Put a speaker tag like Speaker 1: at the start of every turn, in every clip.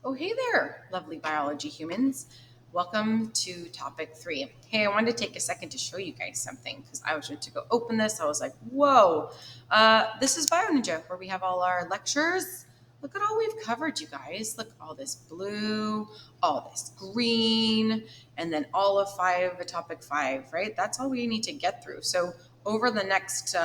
Speaker 1: Oh, hey there, lovely biology humans. Welcome to topic 3. Hey, I wanted to take a second to show you guys something because I was ready to go open this. I was like, whoa, this is Bio Ninja where we have all our lectures. Look at all we've covered, you guys. Look, all this blue, all this green, and then all of 5 of topic 5, right? That's all we need to get through. So over the next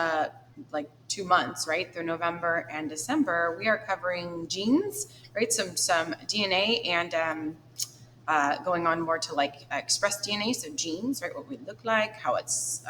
Speaker 1: 2 months, right, through November and December, we are covering genes, right? Some DNA and going on more to express DNA, so genes, right? What we look like, how it's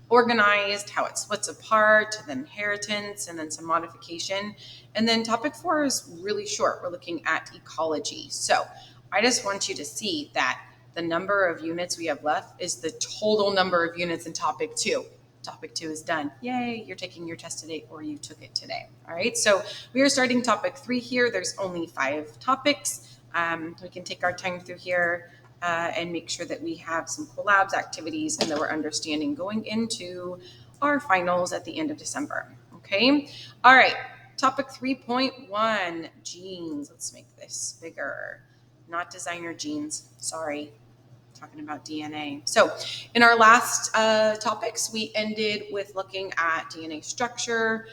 Speaker 1: organized, how it splits apart, then inheritance, and then some modification. And then topic 4 is really short. We're looking at ecology. So I just want you to see that the number of units we have left is the total number of units in topic 2. Topic 2 is done. Yay, you're taking your test today or you took it today. All right, so we are starting topic 3 here. There's only 5 topics. We can take our time through here and make sure that we have some collabs activities and that we're understanding going into our finals at the end of December. Okay, all right, topic 3.1, genes. Let's make this bigger. Not designer genes, sorry. Talking about DNA. So in our last topics, we ended with looking at DNA structure,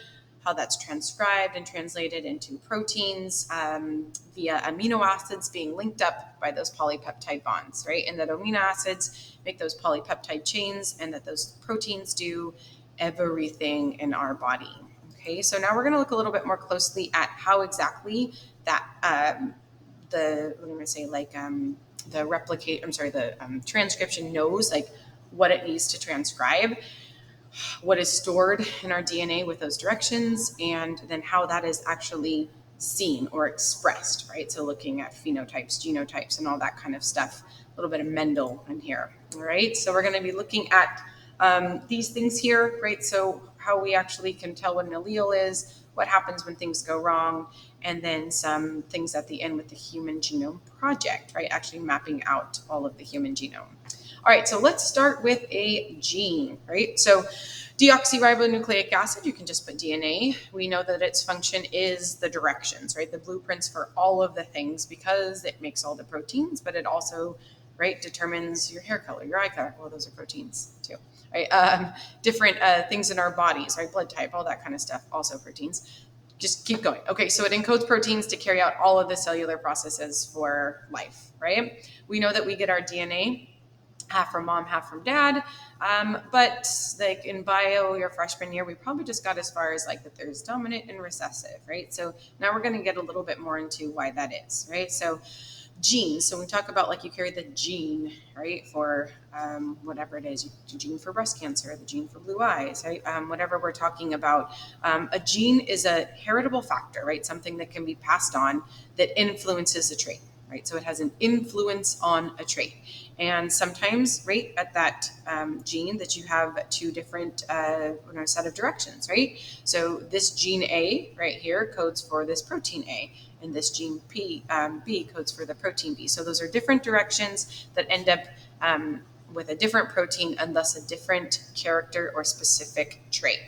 Speaker 1: how that's transcribed and translated into proteins via amino acids being linked up by those polypeptide bonds, right? And that amino acids make those polypeptide chains and that those proteins do everything in our body. Okay, so now we're going to look a little bit more closely at how exactly that the transcription knows like what it needs to transcribe, what is stored in our DNA with those directions, and then how that is actually seen or expressed, right? So looking at phenotypes, genotypes, and all that kind of stuff. A little bit of Mendel in here, all right? So we're going to be looking at these things here, right? So how we actually can tell what an allele is, what happens when things go wrong, and then some things at the end with the Human Genome Project, right? Actually mapping out all of the human genome. All right, so let's start with a gene, right? So deoxyribonucleic acid, you can just put DNA. We know that its function is the directions, right? The blueprints for all of the things because it makes all the proteins, but it also, right, determines your hair color, your eye color. Well, those are proteins too, right? Different things in our bodies, right? Blood type, all that kind of stuff, also proteins. Just keep going. Okay, so it encodes proteins to carry out all of the cellular processes for life, right? We know that we get our DNA half from mom, half from dad. But like in bio, your freshman year, we probably just got as far as like that there's dominant and recessive, right? So now we're going to get a little bit more into why that is, right? So genes. So when we talk about like you carry the gene, right, for whatever it is, the gene for breast cancer, the gene for blue eyes, right? Whatever we're talking about, a gene is a heritable factor, right? Something that can be passed on that influences a trait. Right, so it has an influence on a trait. And sometimes, right, at that gene that you have 2 different set of directions, right? So this gene A right here codes for this protein A, and this gene B codes for the protein B. So those are different directions that end up with a different protein and thus a different character or specific trait.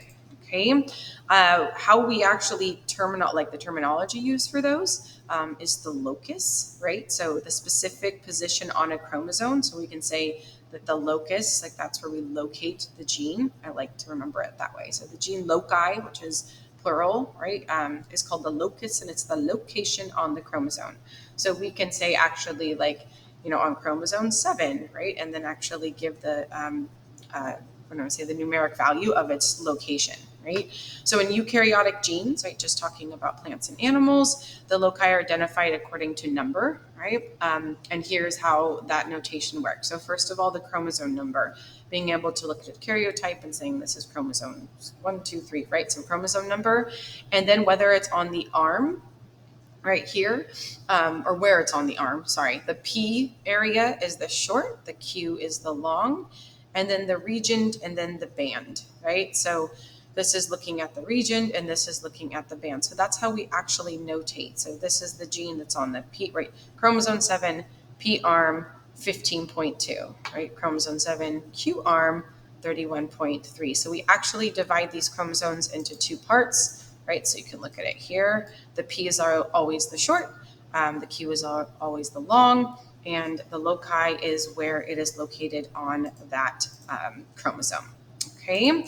Speaker 1: Okay, how we actually the terminology used for those is the locus, right? So the specific position on a chromosome. So we can say that the locus, like that's where we locate the gene. I like to remember it that way. So the gene loci, which is plural, right, is called the locus, and it's the location on the chromosome. So we can say actually on chromosome 7, right, and then actually give the the numeric value of its location, right? So in eukaryotic genes, right, just talking about plants and animals, the loci are identified according to number, right? And here's how that notation works. So first of all, the chromosome number, being able to look at karyotype and saying this is chromosome 1, 2, 3, right? So chromosome number, and then whether it's on the arm, right here, or where it's on the arm, sorry. The P area is the short, the Q is the long, and then the region, and then the band, right? So this is looking at the region, and this is looking at the band. So that's how we actually notate. So this is the gene that's on the P, right? Chromosome 7, P arm, 15.2, right? Chromosome 7, Q arm, 31.3. So we actually divide these chromosomes into 2 parts, right? So you can look at it here. The P's are always the short, The Q is always the long, and the loci is where it is located on that chromosome. Okay,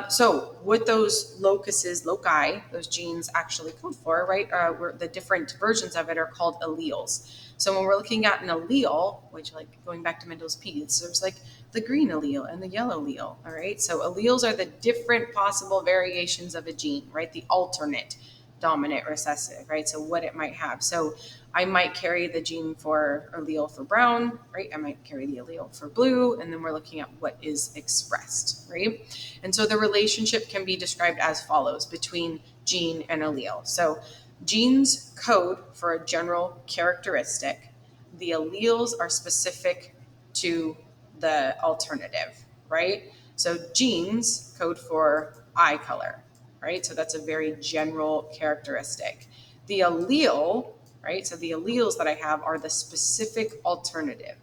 Speaker 1: so what those loci, those genes actually code for, right? The different versions of it are called alleles. So when we're looking at an allele, which, like going back to Mendel's P's, there's like the green allele and the yellow allele. All right, so alleles are the different possible variations of a gene, right? The alternate dominant recessive, right? So what it might have. So I might carry the gene for allele for brown, right? I might carry the allele for blue, and then we're looking at what is expressed, right? And so the relationship can be described as follows between gene and allele. So genes code for a general characteristic. The alleles are specific to the alternative, right? So genes code for eye color, right? So that's a very general characteristic. The allele, right? So the alleles that I have are the specific alternative,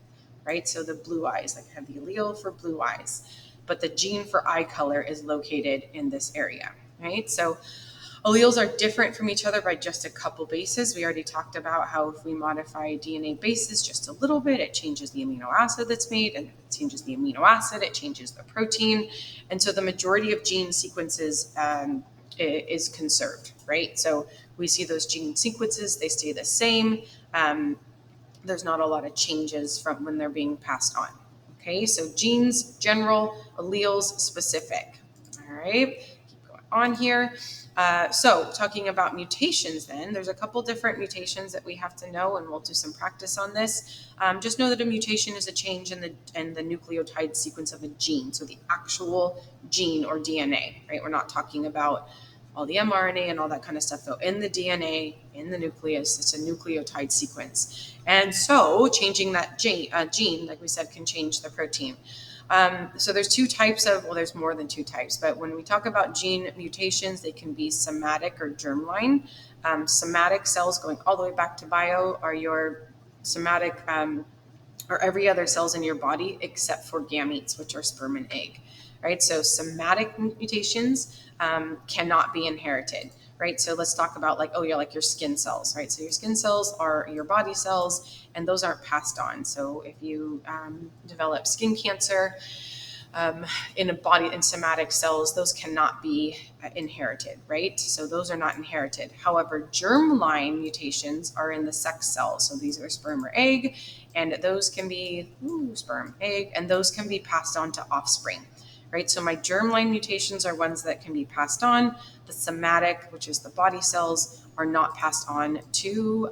Speaker 1: right? So the blue eyes, like I have the allele for blue eyes, but the gene for eye color is located in this area, right? So alleles are different from each other by just a couple bases. We already talked about how if we modify DNA bases just a little bit, it changes the amino acid that's made, and if it changes the amino acid, it changes the protein. And so the majority of gene sequences is conserved, right? So we see those gene sequences, they stay the same. There's not a lot of changes from when they're being passed on. Okay, so genes, general, alleles, specific. All right, keep going on here. So talking about mutations then, there's a couple different mutations that we have to know, and we'll do some practice on this. Just know that a mutation is a change in the nucleotide sequence of a gene, so the actual gene or DNA, right? We're not talking about all the mRNA and all that kind of stuff, though. In the DNA, in the nucleus, it's a nucleotide sequence. And so changing that gene, like we said, can change the protein. So there's two types of, well, there's more than two types, but when we talk about gene mutations, they can be somatic or germline. Somatic cells, going all the way back to bio, are your somatic or every other cells in your body except for gametes, which are sperm and egg, right? So somatic mutations cannot be inherited, right? So let's talk about like your skin cells, right? So your skin cells are your body cells, and those aren't passed on. So if you develop skin cancer in somatic cells, those cannot be inherited, right? So those are not inherited. However, germline mutations are in the sex cells. So these are sperm or egg, and those can be sperm, egg, and those can be passed on to offspring. Right, so my germline mutations are ones that can be passed on. The somatic, which is the body cells, are not passed on to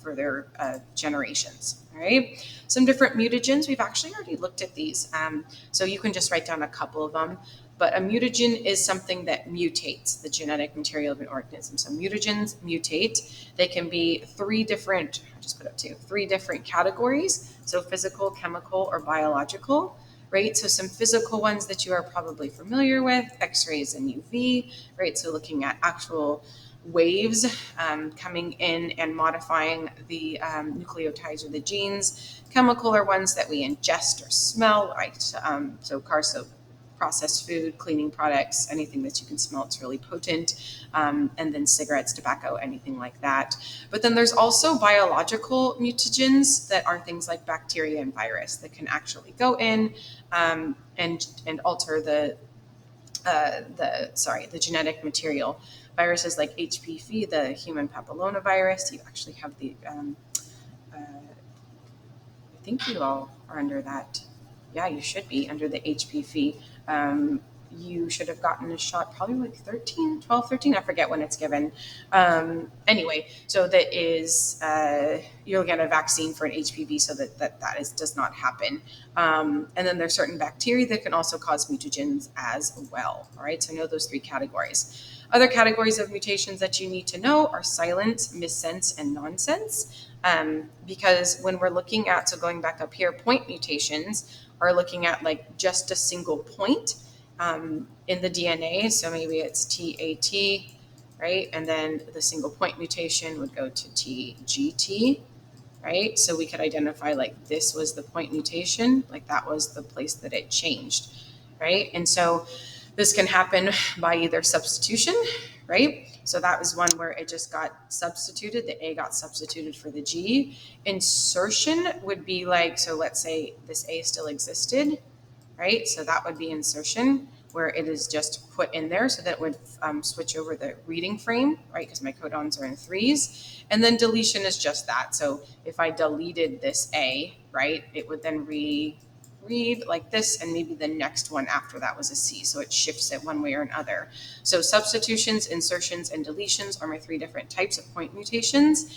Speaker 1: further generations. All right, some different mutagens. We've actually already looked at these, so you can just write down a couple of them. But a mutagen is something that mutates the genetic material of an organism. So mutagens mutate. They can be three different categories. So physical, chemical, or biological. Right, so some physical ones that you are probably familiar with, X-rays and UV, right? So looking at actual waves coming in and modifying the nucleotides or the genes. Chemical are ones that we ingest or smell, right? So car soap, processed food, cleaning products, anything that you can smell, it's really potent. And then cigarettes, tobacco, anything like that. But then there's also biological mutagens that are things like bacteria and virus that can actually go in and alter the genetic material. Viruses like HPV, the human papillomavirus, you actually have I think you all are under that. Yeah, you should be under the HPV. You should have gotten a shot probably like 12, 13. I forget when it's given. Anyway, so that is, you'll get a vaccine for an HPV so that does not happen. And then there's certain bacteria that can also cause mutagens as well. All right, so know those three categories. Other categories of mutations that you need to know are silent, missense, and nonsense. Because when we're looking at, so going back up here, point mutations are looking at like just a single point in the DNA. So maybe it's TAT, right? And then the single point mutation would go to TGT, right? So we could identify like this was the point mutation, like that was the place that it changed, right? And so this can happen by either substitution, right? So that was one where it just got substituted. The A got substituted for the G. Insertion would be like, so let's say this A still existed, right? So that would be insertion, where it is just put in there so that it would switch over the reading frame, right? Because my codons are in threes. And then deletion is just that. So if I deleted this A, right, it would then read like this, and maybe the next one after that was a C. So it shifts it one way or another. So substitutions, insertions, and deletions are my three different types of point mutations.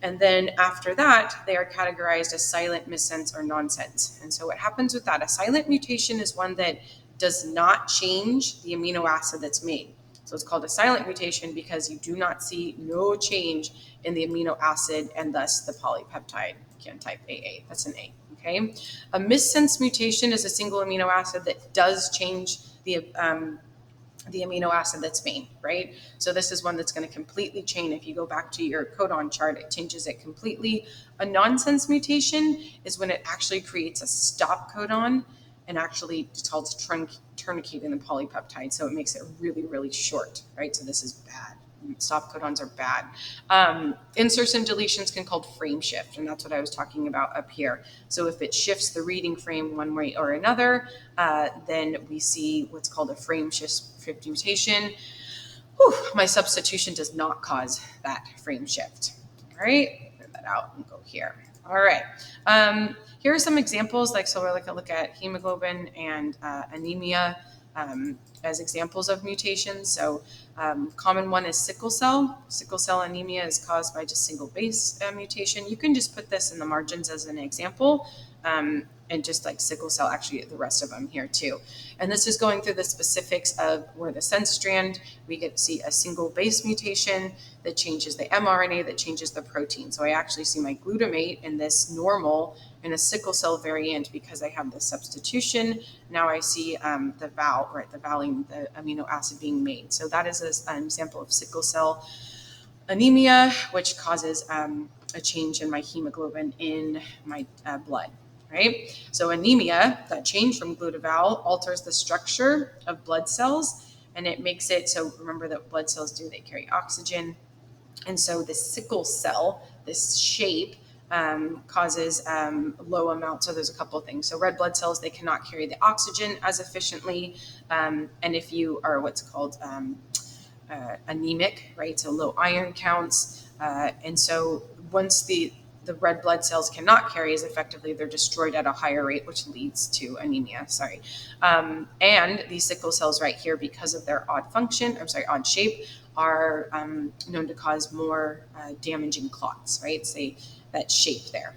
Speaker 1: And then after that, they are categorized as silent, missense, or nonsense. And so what happens with that? A silent mutation is one that does not change the amino acid that's made. So it's called a silent mutation because you do not see no change in the amino acid and thus the polypeptide. You can type AA. That's an A. Okay. A missense mutation is a single amino acid that does change the amino acid that's made, right? So this is one that's going to completely change. If you go back to your codon chart, it changes it completely. A nonsense mutation is when it actually creates a stop codon and actually it's called tourniquet in the polypeptide. So it makes it really, really short, right? So this is bad. Stop codons are bad. Inserts and deletions can called frame shift, and that's what I was talking about up here. So if it shifts the reading frame one way or another, then we see what's called a frame shift mutation. Whew, my substitution does not cause that frame shift. All right, clear that out and go here. All right. Here are some examples. So we're going to look at hemoglobin and anemia as examples of mutations. So common one is sickle cell. Sickle cell anemia is caused by just single base mutation. You can just put this in the margins as an example. And just like sickle cell, actually the rest of them here too. And this is going through the specifics of where the sense strand, we get to see a single base mutation that changes the mRNA, that changes the protein. So I actually see my glutamate in this normal in a sickle cell variant because I have the substitution. Now I see the val, right, the valine, the amino acid being made. So that is an example of sickle cell anemia, which causes a change in my hemoglobin in my blood. Right? So anemia, that change from glutaval, alters the structure of blood cells, and it makes it, so remember that blood cells they carry oxygen. And so the sickle cell, this shape, causes low amounts. So there's a couple of things. So red blood cells, they cannot carry the oxygen as efficiently. And if you are what's called anemic, right? So low iron counts. And so once the red blood cells cannot carry as effectively, they're destroyed at a higher rate, which leads to anemia. And these sickle cells right here, because of their odd shape, are known to cause more damaging clots, right? Say that shape there.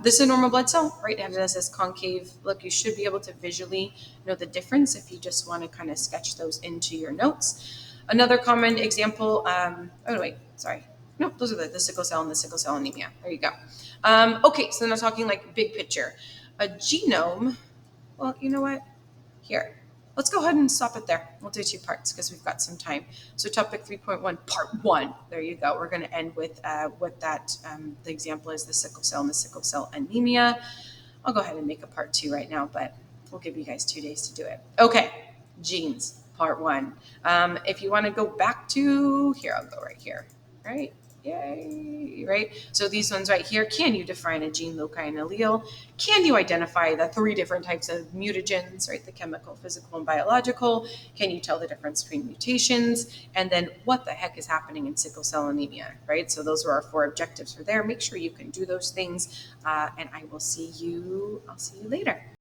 Speaker 1: This is a normal blood cell, right? It has this concave look. You should be able to visually know the difference if you just want to kind of sketch those into your notes. Another common example, no, those are the sickle cell and the sickle cell anemia. There you go. Okay, so then I'm talking like big picture. A genome, well, you know what? Here, let's go ahead and stop it there. We'll do 2 parts because we've got some time. So topic 3.1, part 1. There you go. We're going to end with what that, the example is, the sickle cell and the sickle cell anemia. I'll go ahead and make a part 2 right now, but we'll give you guys 2 days to do it. Okay, genes, part 1. If you want to go back to here, I'll go right here, right? Yay, right? So these ones right here, can you define a gene, loci, and allele? Can you identify the 3 different types of mutagens, right? The chemical, physical, and biological. Can you tell the difference between mutations? And then what the heck is happening in sickle cell anemia, right? So those are our 4 objectives for there. Make sure you can do those things. And I'll see you later.